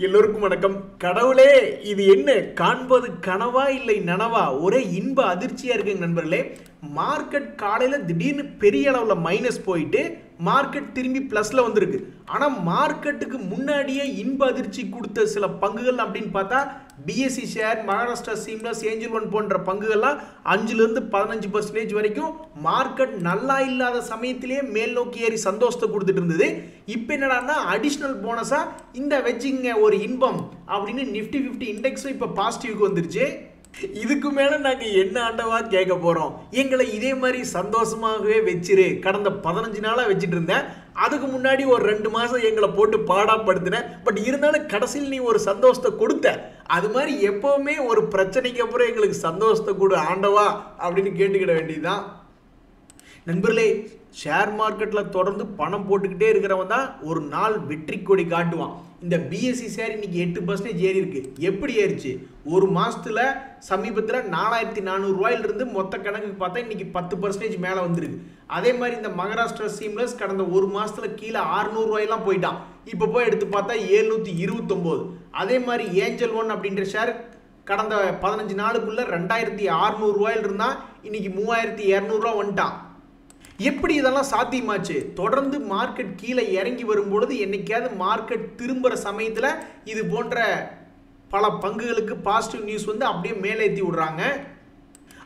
எல்லோருக்கும் வணக்கம். கடவுளே, இது என்ன காண்பது கனவா இல்லை நனவா? ஒரே இன்ப அதிர்ச்சியா இருக்குங்க நண்பர்களே. மார்க்கெட் காலையில் திடீர்னு பெரிய அளவில் மைனஸ் போயிட்டு மார்க்கெட் திரும்பி ப்ளஸில் வந்திருக்கு. ஆனால் மார்க்கெட்டுக்கு முன்னாடியே இன்ப அதிர்ச்சி கொடுத்த சில பங்குகள் அப்படின்னு பார்த்தா BSE share, Maharashtra seamless, Angel One போன்ற பங்குகள்லாம் 5லேருந்து 15% வரைக்கும் மார்க்கெட் நல்லா இல்லாத சமயத்திலேயே மேல் நோக்கி ஏறி சந்தோஷத்தை கொடுத்துட்டு இருந்தது. இப்போ என்னடான்னா அடிஷ்னல் போனஸாக இந்த வச்சுங்க ஒரு இன்பம் அப்படின்னு நிஃப்டி 50 இண்டெக்ஸும் இப்போ பாசிட்டிவ்க்கு வந்துருச்சு. இதுக்கு மேல நாங்க என்ன ஆண்டவா கேட்க போறோம்? எங்களை இதே மாதிரி சந்தோஷமாகவே வச்சிரு. கடந்த 15 நாளா வச்சுட்டு இருந்தேன். அதுக்கு முன்னாடி ஒரு 2 மாசம் எங்களை போட்டு பாடாப்படுத்தின. பட் இருந்தாலும் கடைசியில் நீ ஒரு சந்தோஷத்தை கொடுத்த. அது மாதிரி எப்பவுமே ஒரு பிரச்சனைக்கு அப்புறம் எங்களுக்கு சந்தோஷத்தை கொடு ஆண்டவா அப்படின்னு கேட்டுக்கிட வேண்டியதுதான். நண்பர்களே, ஷேர் மார்க்கெட்டில் தொடர்ந்து பணம் போட்டுக்கிட்டே இருக்கிறவன் தான் ஒரு நாள் வெற்றி கொடி காட்டுவான். இந்த பிஎஸ்சி ஷேர் இன்னைக்கு 8% ஏறி இருக்கு. எப்படி ஏறிச்சு? ஒரு மாசத்துல சமீபத்தில் 4400 ரூபாயிலிருந்து மொத்த கணக்குக்கு பார்த்தா இன்னைக்கு 10% மேலே வந்துருக்கு. அதே மாதிரி இந்த மகாராஷ்டிரா சீம்லஸ் கடந்த ஒரு மாசத்துல கீழே 600 ரூபாயெல்லாம் போயிட்டான். இப்போ போய் எடுத்து பார்த்தா 729. அதே மாதிரி ஏஞ்சல் ஒன் அப்படின்ற ஷேர் கடந்த 15 நாளுக்குள்ள 2600 ரூபாயில் இருந்தா இன்னைக்கு 3200 ரூபா வந்துட்டான். எப்படி இதெல்லாம் சாத்தியமாச்சு? தொடர்ந்து மார்க்கெட் கீழே இறங்கி வரும்பொழுது என்னைக்காவது மார்க்கெட் திரும்புகிற சமயத்தில் இது போன்ற பல பங்குகளுக்கு பாசிட்டிவ் நியூஸ் வந்து அப்படியே மேலேற்றி விடுறாங்க.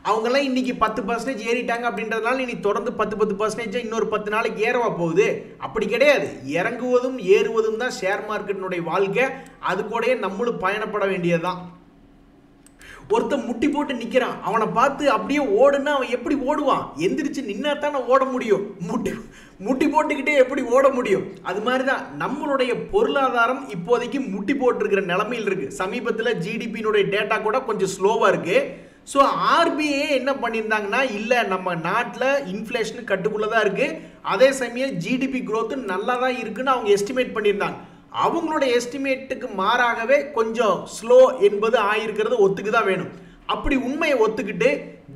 அவங்கெல்லாம் இன்னைக்கு 10% ஏறிட்டாங்க அப்படின்றதுனால இனி தொடர்ந்து 10% இன்னொரு 10 நாளைக்கு ஏறவா போகுது? அப்படி கிடையாது. இறங்குவதும் ஏறுவதும் தான் ஷேர் மார்க்கெட்டினுடைய வாழ்க்கை. அது கூடயே நம்மளும் பயணப்பட வேண்டியதுதான். ஒருத்தன் முட்டி போட்டு நிக்கிறான். அவனை பார்த்து அப்படியே ஓடுனா அவன் எப்படி ஓடுவான்? எந்திரிச்சு நின்னா தானே ஓட முடியும். முட்டி போட்டுக்கிட்டே எப்படி ஓட முடியும்? அது மாதிரிதான் நம்மளுடைய பொருளாதாரம் இப்போதைக்கு முட்டி போட்டிருக்கிற நிலைமையில் இருக்கு. சமீபத்தில் ஜிடிபியினுடைய டேட்டா கூட கொஞ்சம் ஸ்லோவா இருக்கு. ஸோ ஆர்பிஐ என்ன பண்ணியிருந்தாங்கன்னா, இல்லை நம்ம நாட்டில் இன்ஃப்ளேஷன் கட்டுக்குள்ளே தான் இருக்கு, அதே சமயம் ஜிடிபி growth நல்லா தான் இருக்குன்னு அவங்க எஸ்டிமேட் பண்ணியிருந்தாங்க. அவங்களுடைய எஸ்டிமேட்டுக்கு மாறாகவே கொஞ்சம் ஸ்லோ என்பது ஆயிருக்கிறது ஒத்துக்கு தான் வேணும். அப்படி உண்மையை ஒத்துக்கிட்டு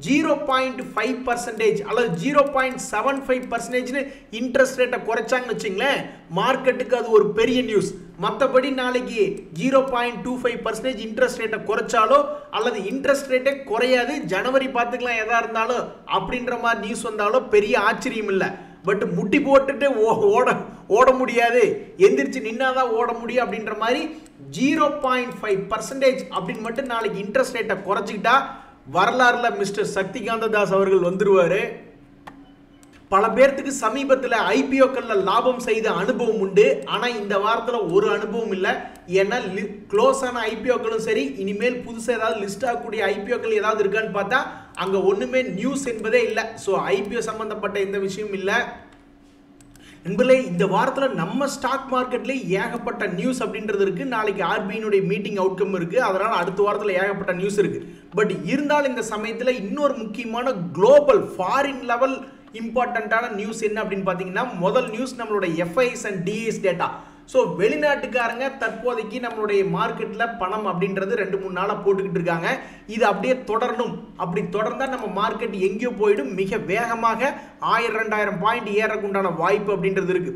0.5% அல்லது 0.75% இன்ட்ரெஸ்ட் ரேட்டை குறைச்சாங்கன்னு வச்சுங்களேன், மார்க்கெட்டுக்கு அது ஒரு பெரிய நியூஸ். மற்றபடி நாளைக்கு 0.25% இன்ட்ரெஸ்ட் ரேட்டை குறைச்சாலோ அல்லது இன்ட்ரெஸ்ட் ரேட்டே குறையாது, ஜனவரி பார்த்துக்கலாம் எதா இருந்தாலும் அப்படின்ற மாதிரி நியூஸ் வந்தாலோ பெரிய ஆச்சரியம் இல்லை. பட் முட்டி போட்டுட்டு ஓட முடியாது, எந்திரிச்சு நின்னாதான் ஓட முடியும் அப்படின்ற மாதிரி 0.5% அப்படின்னு மட்டும் நாளைக்கு இன்ட்ரெஸ்ட் ரேட்டை குறைச்சிக்கிட்டா வரலாறுல மிஸ்டர் சக்திகாந்த தாஸ் அவர்கள் வந்துருவாரு. பல பேர்த்துக்கு சமீபத்தில் ஐபிஓக்கள்ல லாபம் செய்த அனுபவம் உண்டு. ஆனா இந்த வாரத்தில் ஒரு அனுபவம் இல்லை. ஏன்னா க்ளோஸ் ஆன ஐபிஓக்களும் சரி, இனிமேல் புதுசாக ஏதாவது லிஸ்ட் ஆகக்கூடிய ஐபிஓக்கள் ஏதாவது இருக்கான்னு பார்த்தா அங்க ஒண்ணுமே நியூஸ் என்பதே இல்லை. ஸோ ஐபிஓ சம்பந்தப்பட்ட எந்த விஷயம் இல்லை. நண்பர்களே, இந்த வாரத்தில் நம்ம ஸ்டாக் மார்க்கெட்ல ஏகப்பட்ட நியூஸ் அப்படின்றது இருக்கு. நாளைக்கு ஆர்பிஐனுடைய மீட்டிங் அவுட்கம் இருக்கு. அதனால அடுத்த வாரத்தில் ஏகப்பட்ட நியூஸ் இருக்கு. பட் இருந்தாலும் இந்த சமயத்தில் இன்னொரு முக்கியமான குளோபல் ஃபாரின் லெவல் இம்பார்ட்டன்டான நியூஸ் என்ன அப்படின்னு பார்த்தீங்கன்னா, முதல் நியூஸ் நம்மளுடைய FIIs and DIIs data. So வெளிநாட்டுக்காரங்க தற்போதைக்கு நம்மளுடைய மார்க்கெட்டில் பணம் அப்படின்றது 2-3 நாளாக போட்டுக்கிட்டு இருக்காங்க. இது அப்படியே தொடரணும். அப்படி தொடர்ந்தால் நம்ம மார்க்கெட் எங்கேயோ போயிடும். மிக வேகமாக 1000-2000 பாயிண்ட் ஏறக்குண்டான வாய்ப்பு அப்படின்றது இருக்கு.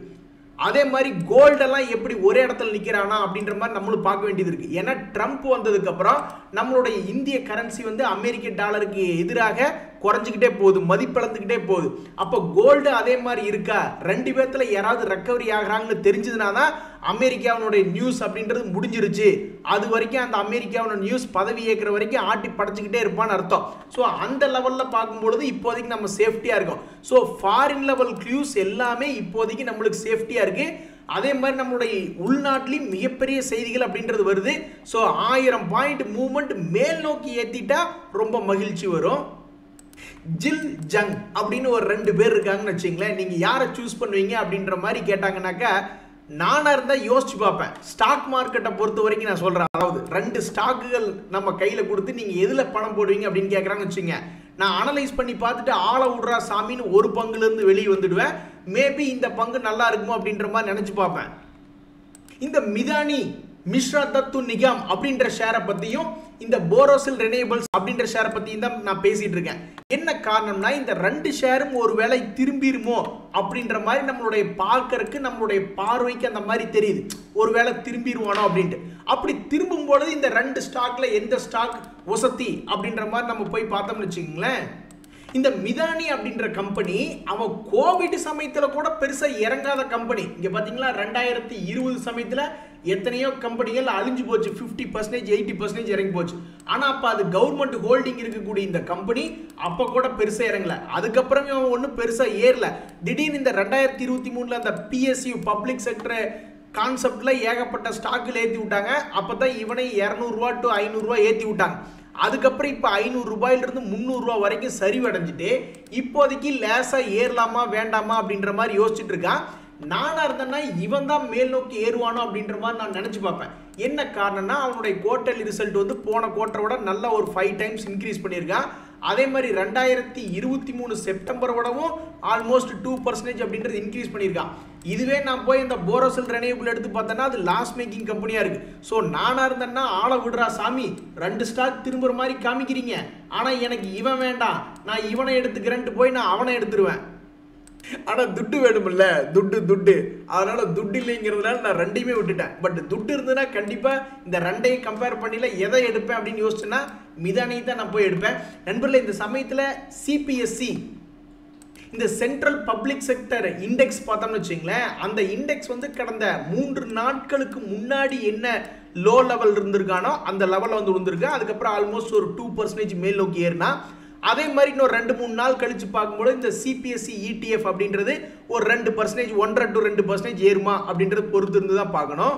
அதே மாதிரி கோல்டெல்லாம் எப்படி ஒரே இடத்துல நிற்கிறானா அப்படின்ற மாதிரி நம்மளும் பார்க்க வேண்டியது இருக்கு. ஏன்னா ட்ரம்ப் வந்ததுக்கு அப்புறம் நம்மளுடைய இந்திய கரன்சி வந்து அமெரிக்க டாலருக்கு எதிராக குறைஞ்சிக்கிட்டே போகுது, மதிப்பிழந்துக்கிட்டே போகுது. அப்போ கோல்டு அதே மாதிரி இருக்கா? 2 பேர்த்துல யாராவது ரெக்கவரி ஆகிறாங்கன்னு தெரிஞ்சதுனா தான் அமெரிக்காவினுடைய நியூஸ் அப்படின்றது முடிஞ்சிருச்சு. அது வரைக்கும் அந்த அமெரிக்காவோட நியூஸ் பதவி ஏற்கிற வரைக்கும் ஆட்டி படைச்சிக்கிட்டே இருப்பான்னு அர்த்தம். ஸோ அந்த லெவலில் பார்க்கும்பொழுது இப்போதைக்கு நம்ம சேஃப்டியாக இருக்கோம். ஸோ ஃபாரின் லெவல் நியூஸ் எல்லாமே இப்போதைக்கு நம்மளுக்கு சேஃப்டியாக இருக்கு. அதே மாதிரி நம்மளுடைய உள்நாட்டிலையும் மிகப்பெரிய செய்திகள் அப்படின்றது வருது. ஸோ 1000 பாயிண்ட் மூவ்மெண்ட் மேல் நோக்கி ஏற்றிட்டா ரொம்ப மகிழ்ச்சி வரும். ஜில் ஜங் அப்படின்னு ஒரு 2 பேர் இருக்காங்கன்னு வச்சுங்களேன். நீங்க யாரை சூஸ் பண்ணுவீங்க அப்படின்ற மாதிரி கேட்டாங்கன்னாக்கா, நானா இருந்தா யோசிச்சு பார்ப்பேன். ஸ்டாக் மார்க்கெட்டை பொறுத்த வரைக்கும் நான் சொல்றேன், அதாவது 2 ஸ்டாக்குகள் நம்ம கையில கொடுத்து நீங்க எதுல பணம் போடுவீங்க அப்படின்னு கேட்கறாங்கன்னு வச்சுங்க, நான் அனலைஸ் பண்ணி பார்த்துட்டு ஆள விடுறா சாமின்னு ஒரு பங்குல இருந்து வெளியே வந்துடுவேன். மேபி இந்த பங்கு நல்லா இருக்குமோ அப்படின்ற மாதிரி நினைச்சு பார்ப்பேன். இந்த மிதானி மிஸ்ரா தத்து நிகாம் அப்படின்ற ஷேரை பத்தியும் இந்த போரோசில் ரெனியூவபிள்ஸ் அப்படின்ற ஷேரை பத்தியும் தான் நான் பேசிட்டு இருக்கேன். என்ன காரணம்னா இந்த ரெண்டு ஷேரும் ஒருவேளை திரும்பிருமோ அப்படின்ற மாதிரி நம்மளுடைய பார்க்கறதுக்கு நம்மளுடைய பார்வைக்கு அந்த மாதிரி தெரியுது, ஒருவேளை திரும்பிடுவானோ அப்படின்ட்டு. அப்படி திரும்பும் பொழுது இந்த ரெண்டு ஸ்டாக்ல எந்த ஸ்டாக் வசதி அப்படின்ற மாதிரி நம்ம போய் பார்த்தோம்னு வச்சுக்கோங்களேன். இந்த மிதானி அப்படின்ற கம்பெனி அவன் கோவிட் சமயத்துல கூட பெருசா இறங்காத கம்பெனி. இங்க பாத்தீங்களா 2020 சமயத்துல எத்தனையோ கம்பெனிகள் அழிஞ்சு போச்சு, 50% 80% இறங்கி போச்சு. ஆனா அப்ப அது கவர்மெண்ட் ஹோல்டிங் இருக்கக்கூடிய இந்த கம்பெனி அப்ப கூட பெருசா இறங்கல. அதுக்கப்புறமே அவன் ஒன்றும் பெருசா ஏறல. திடீர்னு இந்த 2023 அந்த PSU பப்ளிக் செக்டர் கான்செப்ட்ல ஏகப்பட்ட ஸ்டாக்கில் ஏற்றி விட்டாங்க. அப்பதான் இவனை 200 ரூபா to 500 ரூபா ஏற்றி விட்டாங்க. அதுக்கப்புறம் இப்போ 500 ரூபாயிலிருந்து 300 ரூபா வரைக்கும் சரிவடைஞ்சிட்டு இப்போதைக்கு லேசா ஏறலாமா வேண்டாமா அப்படின்ற மாதிரி யோசிச்சுட்டு இருக்கான். நானா இருந்தேன்னா இவன் தான் மேல் நோக்கி ஏறுவானோ அப்படின்ற மாதிரி நான் நினைச்சு பார்ப்பேன். என்ன காரணம்னா அவனுடைய குவார்டர்லி ரிசல்ட் வந்து போன குவார்டரோட நல்ல ஒரு 5 டைம்ஸ் இன்க்ரீஸ் பண்ணியிருக்கான். அதே மாதிரி 2023 செப்டம்பர் விடவும் ஆல்மோஸ்ட் 2% அப்படின்றது இன்க்ரீஸ் பண்ணியிருக்கான். இதுவே நான் போய் இந்த போரோசில் ரெனியூவபிள் எடுத்து பார்த்தேன்னா அது லாஸ் மேக்கிங் கம்பெனியா இருக்கு. ஸோ நானா இருந்தேன்னா ஆளை விடுறா சாமி, 2 ஸ்டாக் திரும்புற மாதிரி காமிக்கிறீங்க, ஆனா எனக்கு இவன் வேண்டாம், நான் இவனை எடுத்துக்கிறேன்ட்டு போய் நான் அவனை எடுத்துருவேன். ஆனா துட்டு வேணுமில்ல, துட்டு, அதனால துட்டு இல்லைங்கிறதுனால நான் ரெண்டையுமே விட்டுட்டேன். பட் துட்டு இருந்ததுன்னா கண்டிப்பா இந்த ரெண்டையும் கம்பேர் பண்ணல எதை எடுப்பேன் அப்படின்னு யோசிச்சுன்னா மிதானியை தான் நான் போய் எடுப்பேன். நண்பர்களே, இந்த சமயத்துல CPSE இந்த சென்ட்ரல் பப்ளிக் செக்டர் இண்டெக்ஸ் பார்த்தோம்னு வச்சுங்களேன், அந்த இண்டெக்ஸ் வந்து கடந்த 3 நாட்களுக்கு முன்னாடி என்ன லோ லெவல் இருந்திருக்கானோ அந்த லெவலில் வந்து விழுந்திருக்கு. அதுக்கப்புறம் ஆல்மோஸ்ட் ஒரு 2% மேல் நோக்கி ஏறினா. அதே மாதிரி இன்னொரு 2-3 நாள் கழிச்சு பார்க்கும்போது இந்த CPSE ETF அப்படின்றது ஒரு 2%, 1 to 2% ஏறுமா அப்படின்றது பொறுத்து இருந்து தான் பார்க்கணும்.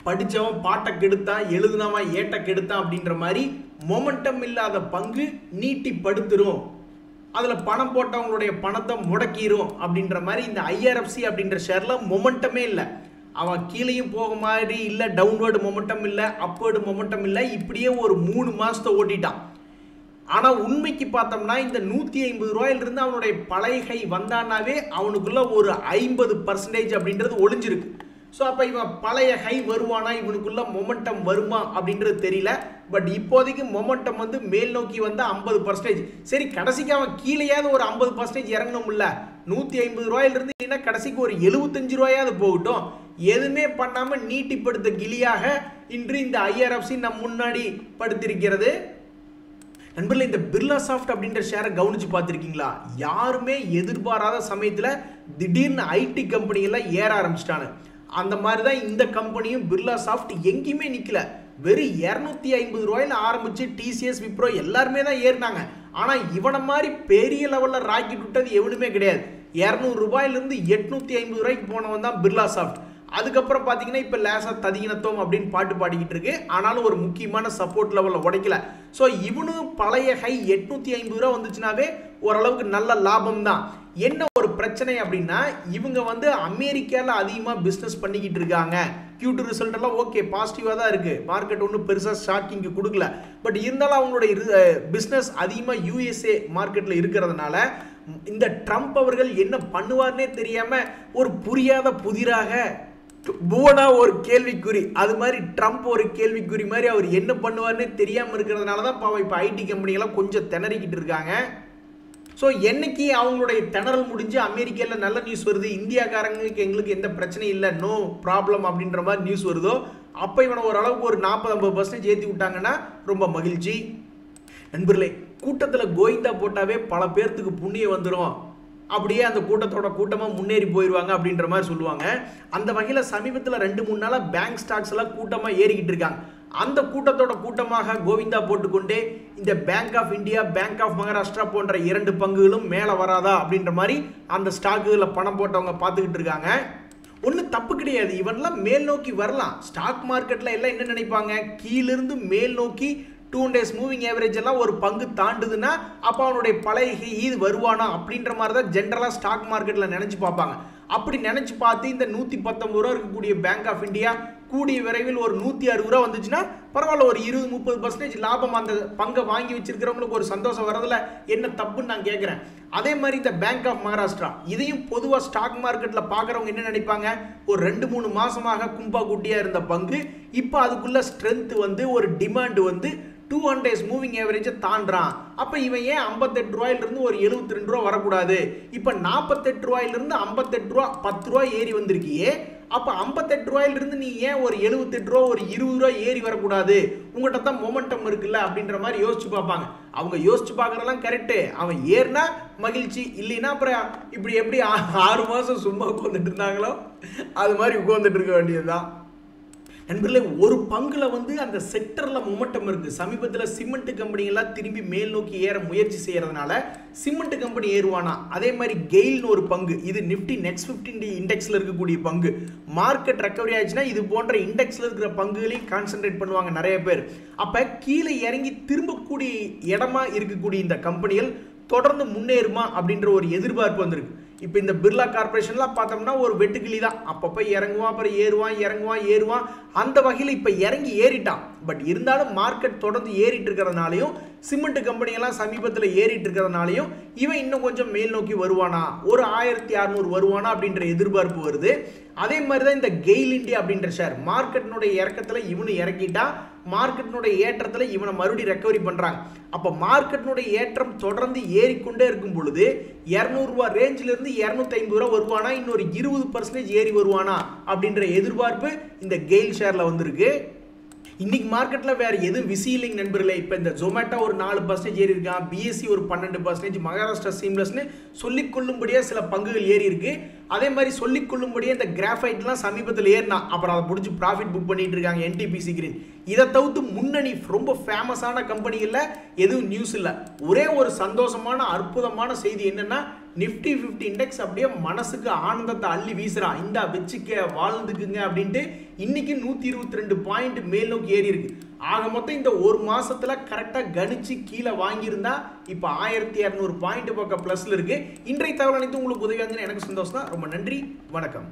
படித்தவன் பாட்டை கெடுத்தான், எழுதுனவன் ஏட்டை கெடுத்தான் அப்படின்ற மாதிரி மொமெண்டம் இல்லாத பங்கு நீட்டி படுத்துரும், அதில் பணம் போட்டவங்களுடைய பணத்தை முடக்கிரும் அப்படின்ற மாதிரி இந்த IRFC அப்படின்ற ஷேரில் மொமெண்டமே இல்லை. அவன் கீழேயும் போக மாதிரி இல்லை, டவுன்வேர்டு மொமெண்டம் இல்லை, அப்வேர்டு மொமெண்டம் இல்லை, இப்படியே ஒரு 3 மாதத்தை ஓட்டிட்டான். ஆனால் உண்மைக்கு பார்த்தோம்னா இந்த 150 ரூபாயிலிருந்து அவனுடைய பழைய கை வந்தானாவே அவனுக்குள்ள ஒரு 50% அப்படின்றது ஒளிஞ்சிருக்கு. ஸோ அப்போ இவன் பழைய ஹை வருவானா, இவனுக்குள்ள மொமெண்டம் வருமா அப்படின்றது தெரியல. பட் இப்போதைக்கு மொமெண்டம் வந்து மேல் நோக்கி வந்தா 50%. சரி, கடைசிக்கு அவன் கீழேயாவது ஒரு 50% இறங்கணும்ல. 150 ரூபாயிலிருந்து இல்லைன்னா கடைசிக்கு ஒரு 75 ரூபாயாவது போகட்டும். எதுவுமே பண்ணாம நீட்டிப்படுத்த கிளியாக இன்று இந்த IRFC நம் முன்னாடி படுத்திருக்கிறது. நண்பர்களே, இந்த பிர்லா சாஃப்ட் அப்படின்ற ஷேரை கவனிச்சு பார்த்துருக்கீங்களா? யாருமே எதிர்பாராத சமயத்தில் திடீர்னு IT கம்பெனிகள்லாம் ஏற ஆரம்பிச்சிட்டானு. அந்த மாதிரி தான் இந்த கம்பெனியும் பிர்லா சாஃப்ட் எங்கேயுமே நிற்கல. வெறும் 250 ரூபாயில ஆரம்பிச்சு TCS, விப்ரோ எல்லாருமே தான் ஏறினாங்க. ஆனால் இவனை மாதிரி பெரிய லெவலில் ராக்கெட் விட்டது எவனுமே கிடையாது. 200 ரூபாயிலிருந்து 850 ரூபாய்க்கு போனவன் தான் பிர்லா சாஃப்ட். அதுக்கப்புறம் பார்த்தீங்கன்னா இப்போ லேசா ததியினத்தோம் அப்படின்னு பாட்டு பாடிக்கிட்டு இருக்கு. ஆனாலும் ஒரு முக்கியமான சப்போர்ட் லெவலில் உடைக்கல. ஸோ இவனும் பழைய ஹை 850 ரூபா வந்துச்சுனாவே ஓரளவுக்கு நல்ல லாபம் தான். என்ன ஒரு பிரச்சனை அப்படின்னா இவங்க வந்து அமெரிக்காவில் அதிகமாக பிஸ்னஸ் பண்ணிக்கிட்டு இருக்காங்க. Q2 ரிசல்ட் எல்லாம் ஓகே, பாசிட்டிவாக தான் இருக்கு. மார்க்கெட் ஒன்றும் பெருசாக ஷாக்கிங் கொடுக்கல. பட் இருந்தாலும் அவங்களுடைய பிஸ்னஸ் அதிகமாக USA மார்க்கெட்டில் இருக்கிறதுனால இந்த ட்ரம்ப் அவர்கள் என்ன பண்ணுவார்னே தெரியாம ஒரு புரியாத புதிராக புவனா ஒரு கேள்விக்குறி, அது மாதிரி ட்ரம்ப் ஒரு கேள்விக்குறி மாதிரி அவர் என்ன பண்ணுவார்னே தெரியாமல் இருக்கிறதுனால தான் இப்போ IT கம்பெனிகள்லாம் கொஞ்சம் திணறிக்கிட்டு இருக்காங்க. ஸோ என்னைக்கு அவங்களுடைய திணறல் முடிஞ்சு அமெரிக்காவில் நல்ல நியூஸ் வருது, இந்தியாக்காரங்களுக்கு எங்களுக்கு எந்த பிரச்சனையும் இல்லை, நோ ப்ராப்ளம் அப்படின்ற மாதிரி நியூஸ் வருதோ, அப்போ இவனை ஓரளவுக்கு ஒரு 40-50% ஏற்றி விட்டாங்கன்னா ரொம்ப மகிழ்ச்சி. நண்பர்களே, கூட்டத்தில் கோவிந்தா போட்டாவே பல பேர்த்துக்கு புண்ணியம் வந்துடும், அப்படியே அந்த கூட்டத்தோட கூட்டமாக முன்னேறி போயிடுவாங்க அப்படின்ற மாதிரி சொல்லுவாங்க. அந்த வகையில் சமீபத்தில் 2-3 நாளாக பேங்க் ஸ்டாக்ஸ் எல்லாம் கூட்டமாக ஏறிக்கிட்டு இருக்காங்க. அந்த கூட்டத்தோட கூட்டமாக கோவிந்தா போட்டுக்கொண்டே இந்த bank of India, bank of Maharashtra போன்ற 2 பங்குகளும் மேலே வராதா அப்படின்ற மாதிரி அந்த ஸ்டாக்குகளில் பணம் போட்டவங்க பார்த்துக்கிட்டு இருக்காங்க. ஒன்றும் தப்பு கிடையாது, இவன்லாம் மேல் நோக்கி வரலாம். ஸ்டாக் மார்க்கெட்டில் எல்லாம் என்ன நினைப்பாங்க, கீழிருந்து மேல் நோக்கி 2 days மூவிங் ஆவரேஜ் எல்லாம் ஒரு பங்கு தாண்டுதுன்னா அப்போ அவனுடைய பழைய இது வருவானா அப்படின்ற மாதிரி தான் ஜென்ரலாக ஸ்டாக் மார்க்கெட்டில் நினச்சி பார்ப்பாங்க. அப்படி நினச்சி பார்த்து இந்த 119 ரூபா இருக்கக்கூடிய பேங்க் ஆஃப் இந்தியா கூடிய விரைவில் ஒரு 160 ரூபா வந்துச்சுன்னா பரவாயில்ல, ஒரு 20-30% லாபம் அந்த பங்கை வாங்கி வச்சிருக்கிறவங்களுக்கு ஒரு சந்தோஷம் வரதுல என்ன தப்புன்னு நான் கேட்குறேன். அதே மாதிரி இந்த பேங்க் ஆஃப் மகாராஷ்டிரா இதையும் பொதுவாக ஸ்டாக் மார்க்கெட்டில் பார்க்குறவங்க என்ன நினைப்பாங்க, ஒரு 2-3 மாசமாக கும்பா குட்டியாக இருந்த பங்கு இப்போ அதுக்குள்ள ஸ்ட்ரென்த் வந்து ஒரு டிமாண்ட் வந்து 200 days மூவிங் ஆவரேஜை தாண்டான். அப்போ இவன் ஏன் 58 ரூபாயிலிருந்து ஒரு 72 ரூபா வரக்கூடாது? இப்போ 48 ரூபாயிலிருந்து 58 ரூபா 10 ரூபா ஏறி வந்திருக்கியே, அப்போ 58 ரூபாயிலிருந்து நீ ஏன் ஒரு 78 ரூபா ஒரு 20 ரூபா ஏறி வரக்கூடாது? உங்கள்கிட்ட தான் மொமெண்டம் இருக்குல்ல அப்படின்ற மாதிரி யோசிச்சு பார்ப்பாங்க. அவங்க யோசிச்சு பார்க்குறதெல்லாம் கரெக்டு. அவன் ஏறினா மகிழ்ச்சி, இல்லைன்னா அப்புறம் இப்படி எப்படி 6 மாதம் சும்மா உட்காந்துட்டு இருந்தாங்களோ அது மாதிரி உட்காந்துட்டு இருக்க வேண்டியதுதான். நண்பர்களே, ஒரு பங்குல வந்து அந்த செக்டர்ல மொமெண்டம் இருக்கு. சமீபத்தில் சிமெண்ட் கம்பெனிகள்லாம் திரும்பி மேல் நோக்கி ஏற முயற்சி செய்யறதுனால சிமெண்ட் கம்பெனி ஏறுவானா. அதே மாதிரி கெயில்னு ஒரு பங்கு, இது நிஃப்டி நெக்ஸ்ட் 50 இண்டெக்ஸ்ல இருக்கக்கூடிய பங்கு. மார்க்கெட் ரெக்கவரி ஆயிடுச்சுன்னா இது போன்ற இண்டெக்ஸ்ல இருக்கிற பங்குகளையும் கான்சென்ட்ரேட் பண்ணுவாங்க நிறைய பேர். அப்ப கீழே இறங்கி திரும்பக்கூடிய இடமா இருக்கக்கூடிய இந்த கம்பெனிகள் தொடர்ந்து முன்னேறுமா அப்படின்ற ஒரு எதிர்பார்ப்பு வந்திருக்கு. இப்போ இந்த பிர்லா கார்பரேஷன்லாம் பார்த்தோம்னா ஒரு வெட்டுக்கிளி தான். அப்பப்போ இறங்குவான், அப்புறம் ஏறுவான். அந்த வகையில் இப்போ இறங்கி ஏறிட்டான். பட் இருந்தாலும் மார்க்கெட் தொடர்ந்து ஏறிட்டு இருக்கிறதுனாலையும் சிமெண்ட் கம்பெனியெல்லாம் சமீபத்தில் ஏறிட்டு இருக்கிறதுனாலையும் இவன் இன்னும் கொஞ்சம் மேல் நோக்கி வருவானா, ஒரு 1600 வருவானா அப்படின்ற எதிர்பார்ப்பு வருது. அதே மாதிரி தான் இந்த கெயில் இண்டியா அப்படின்ற ஷேர் மார்க்கெட்டினுடைய இறக்கத்தில் இவனு இறக்கிட்டா, மார்க்கெட்டினுடைய ஏற்றத்தில் இவனை மறுபடியும் ரெக்கவரி பண்ணுறாங்க. அப்போ மார்க்கெட்டினுடைய ஏற்றம் தொடர்ந்து ஏறிக்கொண்டே இருக்கும் பொழுது 200 ரூபா ரேஞ்சிலிருந்து 250 ரூபா வருவானா, இன்னொரு 20% ஏறி வருவானா அப்படின்ற எதிர்பார்ப்பு இந்த கெயில் ஷேர்ல வந்திருக்கு. இன்னைக்கு மார்க்கெட்டில் வேறு எதுவும் விசி இல்லைங்க நண்பர்களே. இப்போ இந்த ஜொமேட்டோ ஒரு 4% ஏறி இருக்கான், பிஎஸ்சி ஒரு 12%, மகாராஷ்டிரா சீம்லெஸ்னு சொல்லிக்கொள்ளும்படியாக சில பங்குகள் ஏறி இருக்கு. அதே மாதிரி சொல்லிக்கொள்ளும்படியே இந்த கிராஃபைட்லாம் சமீபத்தில் ஏறினா அப்புறம் அதை பிடிச்சி ப்ராஃபிட் புக் பண்ணிட்டு இருக்காங்க என்டிபிசி கிரீன். இதை தவிர்த்து முன்னணி ரொம்ப ஃபேமஸான கம்பெனிகளில் எதுவும் நியூஸ் இல்லை. ஒரே ஒரு சந்தோஷமான அற்புதமான செய்தி என்னன்னா, நிஃப்டி 50 இண்டெக்ஸ் அப்படியே மனசுக்கு ஆனந்தத்தை அள்ளி வீசுறான். இந்தா வச்சுக்க வாழ்ந்துக்குங்க அப்படின்ட்டு இன்னைக்கு 122 பாயிண்ட் மேல் நோக்கி ஏறி இருக்கு. ஆக மொத்தம் இந்த ஒரு மாசத்துல கரெக்டா கணிச்சு கீழே வாங்கியிருந்தா இப்போ 1200 பாயிண்ட் பக்கம் பிளஸ்ல இருக்கு. இன்றைய தகவல் அனைத்து உங்களுக்கு உதவியாக எனக்கு சந்தோஷம் தான். ரொம்ப நன்றி, வணக்கம்.